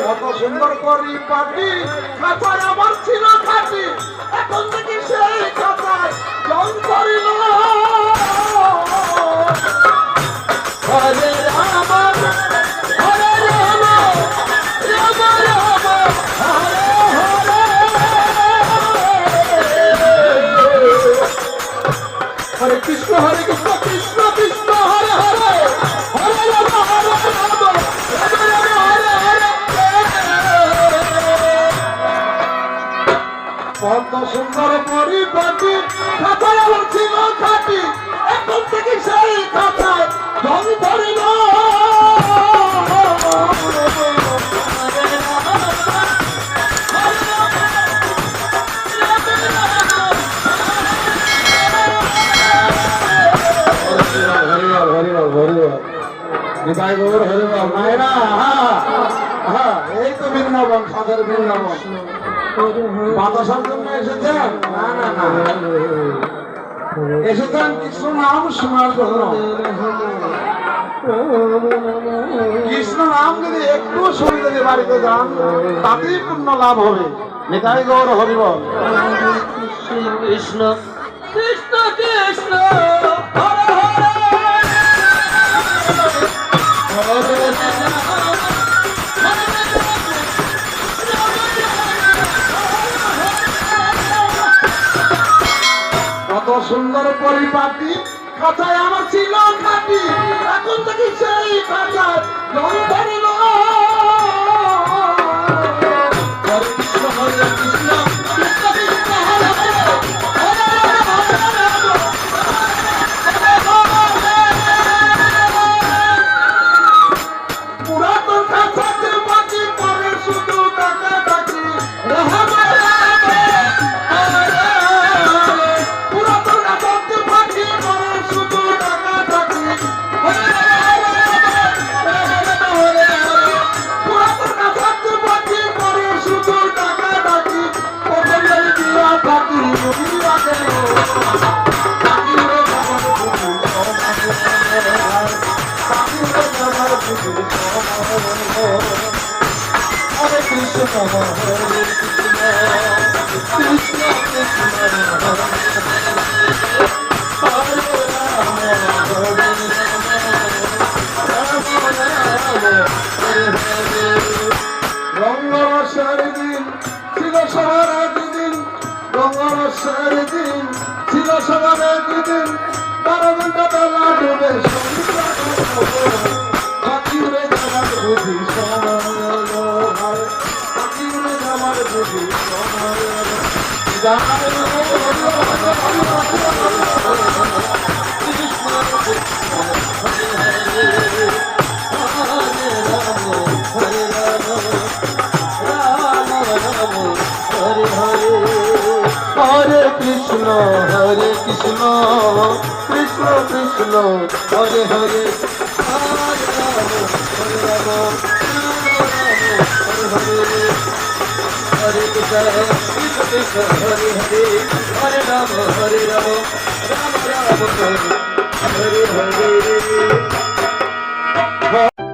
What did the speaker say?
কত সুন্দর পরিপাটি খাঁচায় আমার ছিল খাঁটি, এখন থেকে সেই খাঁচায় জং করিল। হরে রাম হরে রাম রাম রাম হরে হরে, হরে কৃষ্ণ কৃষ্ণ কৃষ্ণ হরে হরে, হরে রাম হরে রাম রাম রাম হরে হরে। কত সুন্দর পরিপাটি খাঁচায় আমার ছিল খাঁটি, এখন থেকে সেই খাঁচায় জং ধরিল। এই তো বৃন্দাবন, সাদের বৃন্দাবন। বাতাসার জন্য এসেছেন? না না না, এসেছেন কৃষ্ণ নাম শোনার জন্য। কৃষ্ণ নাম যদি একটু শুনে যদি বাড়িতে যান তাতেই পূর্ণ লাভ হবে। নিতাই গৌর হরিবল। কৃষ্ণ কৃষ্ণ কৃষ্ণ হরে হরে কত সুন্দর পরিপাটি খাঁচায় আমার ছিল খাঁটি, এখন থেকে সেই খাঁচায় জং ধরিল। হরে কৃষ্ণ হরে কৃষ্ণ কৃষ্ণ কৃষ্ণ হরে হরে, হরে রাম হরে রাম রাম রাম। পুরাতন খাঁচাতে বাকি করে শুধু টাকা টাকি, হরে কৃষ্ণ হরে কৃষ্ণ কৃষ্ণ কৃষ্ণ হরে রাম হরে রঙ্গরসের দিন ছিল সবার একদিন, রঙ্গরসের দিন ছিল সবার একদিন, 12 ঘন্টা বেলা ডুবে পাখি উড়ে যাবার বুঝি সময়, পাখি উড়ে যাবার বুঝি সময়। হরে কৃষ্ণ কৃষ্ণ কৃষ্ণ হরে হরে, হরে রাম হরে Ram Ram Ram Hare Hare. Hare Krishna, Krishna Krishna, Hare Hare, Hare Rama, Hare Rama, Rama Rama, Hare Hare.